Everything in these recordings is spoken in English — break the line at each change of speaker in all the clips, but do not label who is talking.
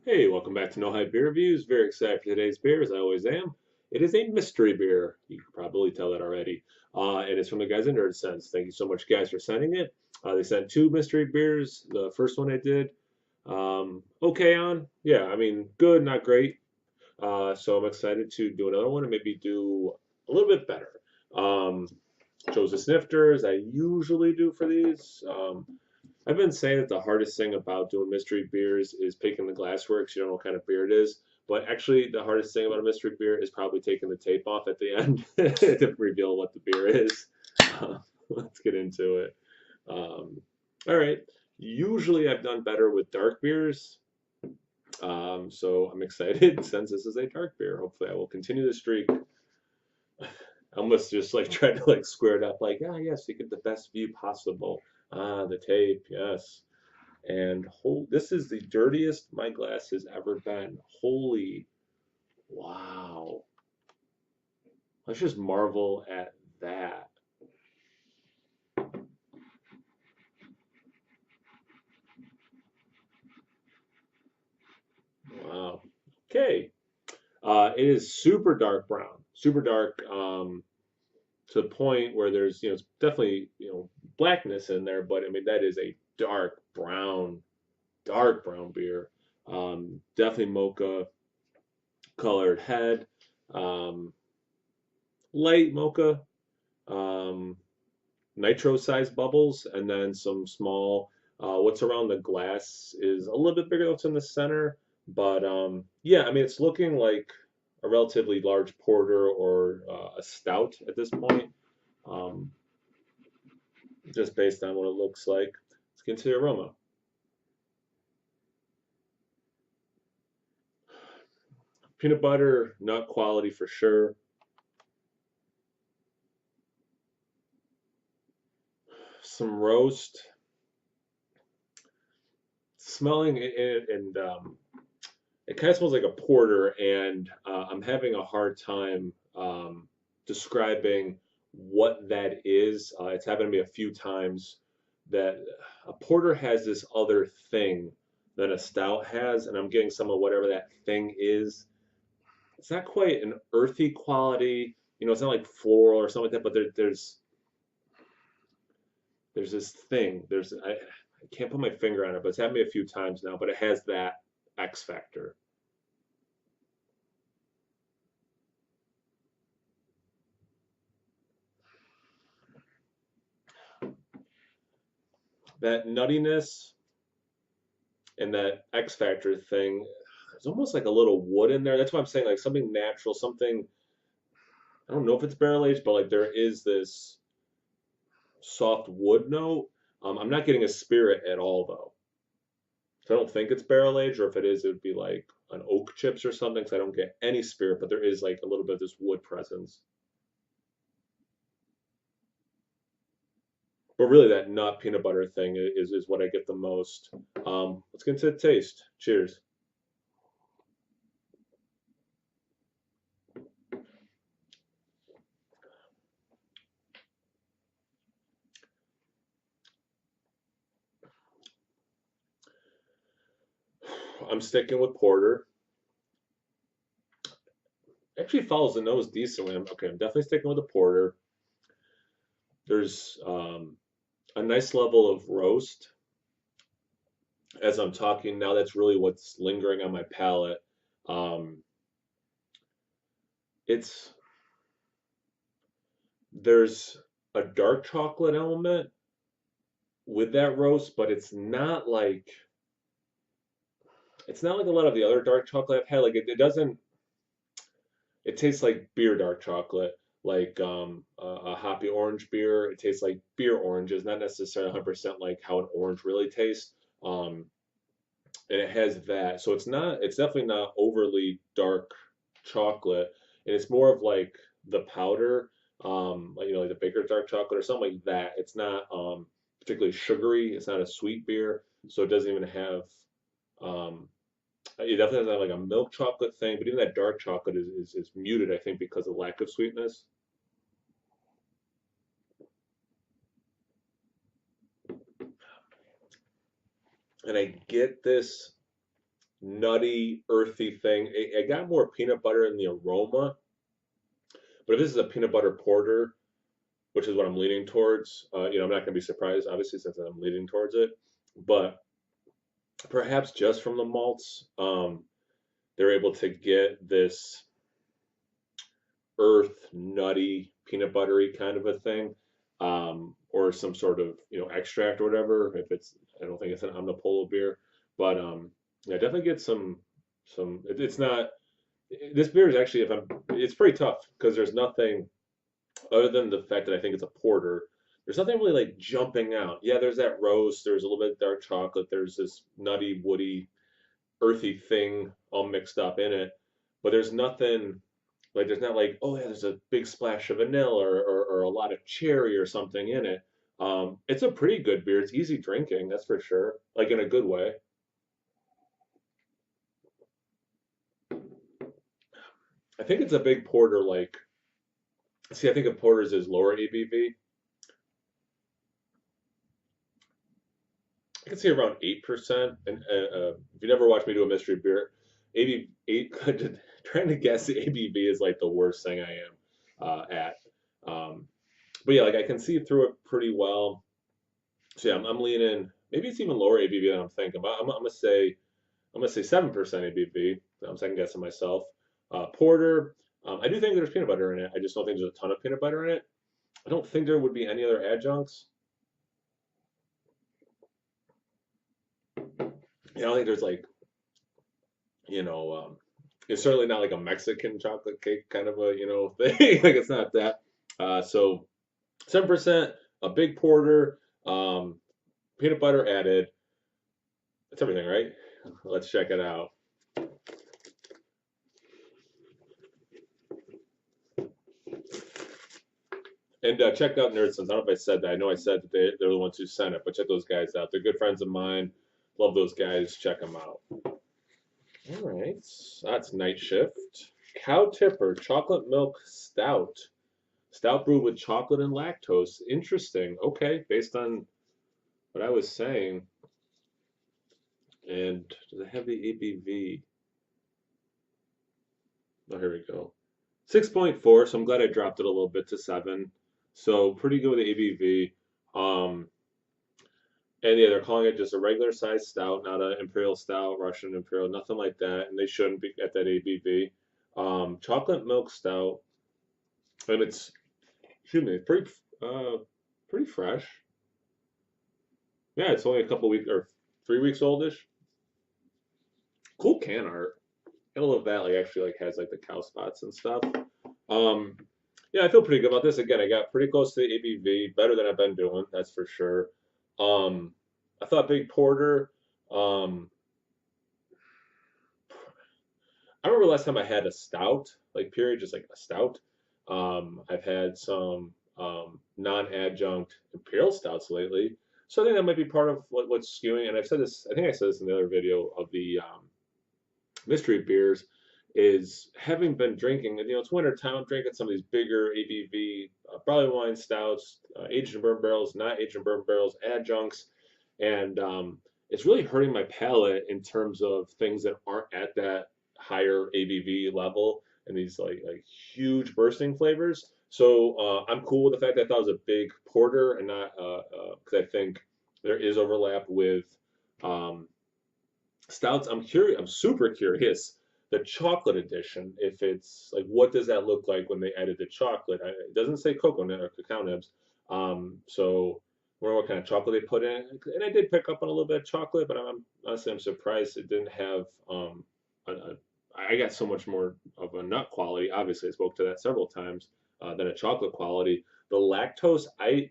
Hey, welcome back to No Hype Beer Reviews. Very excited for today's beer, as I always am. It is a mystery beer. You can probably tell that already. And it's from the guys at Nerdsense. Thank you so much, guys, for sending it. They sent two mystery beers. The first one I did, okay on. Yeah, I mean, good, not great. So I'm excited to do another one and maybe do a little bit better. Um, chose the snifters I usually do for these. I've been saying that the hardest thing about doing mystery beers is picking the glassware because you don't know what kind of beer it is. But actually, the hardest thing about a mystery beer is probably taking the tape off at the end to reveal what the beer is. Uh, let's get into it. Um, all right. Usually, I've done better with dark beers. So I'm excited since this is a dark beer. Hopefully, I will continue the streak. I almost just like tried to like square it up, like, ah, yes, you get the best view possible. Ah, the tape, yes. And this is the dirtiest my glass has ever been. Holy wow. Let's just marvel at that. Wow. Okay. It is super dark brown, super dark, to the point where there's, it's definitely, blackness in there, but I mean, that is a dark brown beer. Definitely mocha colored head, um, light mocha, um, nitro sized bubbles, and then some small. What's around the glass is a little bit bigger than what's in the center, but yeah, I mean it's looking like a relatively large porter or a stout at this point, um, just based on what it looks like. Let's get into the aroma. Peanut butter, nut quality for sure. Some roast, smelling it, and it kind of smells like a porter, and I'm having a hard time describing what that is. It's happened to me a few times that a porter has this other thing that a stout has, and I'm getting some of whatever that thing is. It's not quite an earthy quality, it's not like floral or something like that, but there's this thing. I can't put my finger on it, but it's happened to me a few times now, but it has that X factor. That nuttiness and that X Factor thing, there's almost like a little wood in there. That's why I'm saying like something natural, something I don't know if it's barrel aged, but like there is this soft wood note. I'm not getting a spirit at all though. So I don't think it's barrel aged, or if it is, it would be like an oak chips or something. So I don't get any spirit, but there is like a little bit of this wood presence. But really, that nut peanut butter thing is what I get the most. Let's get into the taste. Cheers. I'm sticking with porter. Actually follows the nose decently. I'm definitely sticking with the porter. There's a nice level of roast as I'm talking now. That's really what's lingering on my palate. Um, it's there's a dark chocolate element with that roast, but it's not like a lot of the other dark chocolate I've had. Like it doesn't. It tastes like beer dark chocolate, like a hoppy orange beer. It tastes like beer oranges, not necessarily 100% like how an orange really tastes. Um, and it has that. So it's definitely not overly dark chocolate, and it's more of like the powder, like like the Baker's dark chocolate or something like that. It's not particularly sugary. It's not a sweet beer, so it doesn't even have. Um, it definitely doesn't have like a milk chocolate thing, but even that dark chocolate is muted, I think, because of lack of sweetness. And I get this. nutty, earthy thing. It got more peanut butter in the aroma, but if this is a peanut butter porter, which is what I'm leaning towards, I'm not going to be surprised, obviously, since I'm leaning towards it. But perhaps just from the malts, they're able to get this earth, nutty, peanut buttery kind of a thing, or some sort of extract or whatever. If it's, I don't think it's an Omnipolo beer, but yeah, definitely get some. It's not. This beer is actually, if I'm, it's pretty tough because there's nothing other than the fact that I think it's a porter. There's nothing really like jumping out. Yeah, there's that roast. There's a little bit of dark chocolate. There's this nutty, woody, earthy thing all mixed up in it, but there's nothing like there's not like, oh yeah, there's a big splash of vanilla or a lot of cherry or something in it. It's a pretty good beer. It's easy drinking, that's for sure. Like in a good way. I think it's a big porter. Like, see, I think of porters as lower ABV. I can see around 8%. And if you never watched me do a mystery beer, 88, trying to guess the ABV is like the worst thing I am at. Um, but yeah, like I can see through it pretty well. So yeah, I'm leaning. Maybe it's even lower ABV than I'm thinking. But I'm gonna say 7% ABV. I'm second guessing myself. Porter. I do think there's peanut butter in it. I just don't think there's a ton of peanut butter in it. I don't think there would be any other adjuncts. I don't think there's like you know, it's certainly not like a Mexican chocolate cake kind of a thing. Like it's not that. So 7%, a big porter, um, peanut butter added. That's everything, right? Let's check it out. And check out Nerdsense. I don't know if I said that. I know I said that they're the ones who sent it, but check those guys out. They're good friends of mine. Love those guys. Check them out. All right, that's Night Shift. Cow Tipper Chocolate Milk Stout. Stout brewed with chocolate and lactose. Interesting. Okay, based on what I was saying. And does it have the ABV? Oh, here we go. 6.4, so I'm glad I dropped it a little bit to 7. So pretty good with the ABV. Um, and yeah, they're calling it just a regular size stout, not an imperial stout, Russian imperial, nothing like that. And they shouldn't be at that ABV. Chocolate milk stout, and it's, excuse me, uh, pretty fresh. Yeah, it's only a couple weeks or 3 weeks oldish. Cool can art. And I love that. Like actually, like has like the cow spots and stuff. Um, yeah, I feel pretty good about this. Again, I got pretty close to the ABV, better than I've been doing, that's for sure. Um, I thought Big Porter. Um, I remember last time I had a stout, like period, just like a stout. I've had some non-adjunct imperial stouts lately, so I think that might be part of what's skewing. And I've said this, I think I said this in the other video of the mystery beers, is having been drinking, it's winter time, I'm drinking some of these bigger ABV barley wine stouts, aged in bourbon barrels, not aged in bourbon barrels, adjuncts, and it's really hurting my palate in terms of things that aren't at that higher ABV level and these like huge bursting flavors. So I'm cool with the fact that I thought it was a big porter and not because I think there is overlap with um, stouts. I'm curious. I'm super curious. The chocolate edition, if it's like, what does that look like when they added the chocolate? It doesn't say coconut or cacao nibs. So I wonder what kind of chocolate they put in. And I did pick up on a little bit of chocolate, but I'm honestly I'm surprised it didn't have. I got so much more of a nut quality. Obviously, I spoke to that several times than a chocolate quality. The lactose, I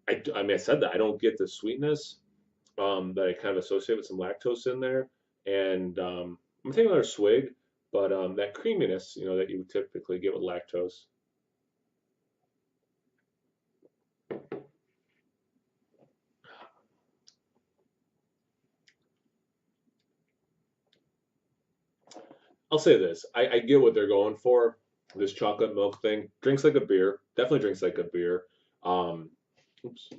mean, I said that I don't get the sweetness that I kind of associate with some lactose in there. And I'm taking another swig, but that creaminess, that you would typically get with lactose. I'll say this: I get what they're going for. This chocolate milk thing drinks like a beer. Definitely drinks like a beer. Oops.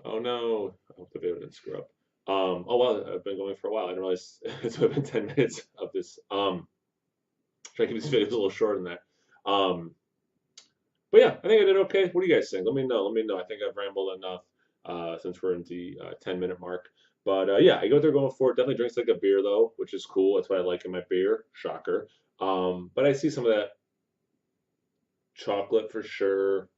Oh no! I hope the video didn't screw up. Oh wow, I've been going for a while. I didn't realize it's been 10 minutes of this. Try to keep these videos a little shorter than that. But yeah, I think I did okay. What do you guys think? Let me know. Let me know. I think I've rambled enough since we're in the 10-minute mark. But yeah, I go there going for it. Definitely drinks like a beer though, which is cool. That's what I like in my beer. Shocker. But I see some of that chocolate for sure.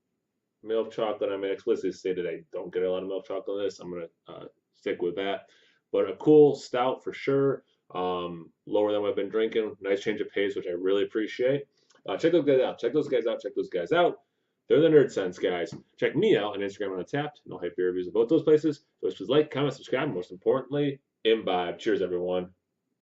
Milk chocolate. I mean, explicitly stated I don't get a lot of milk chocolate in this. I'm gonna stick with that. But a cool stout for sure. Lower than what I've been drinking. Nice change of pace, which I really appreciate. Check those guys out. Check those guys out. Check those guys out. They're the Nerdsense guys. Check me out on Instagram on Untapped. No hype beer reviews of both those places. So just like, comment, subscribe, and most importantly, imbibe. Cheers, everyone.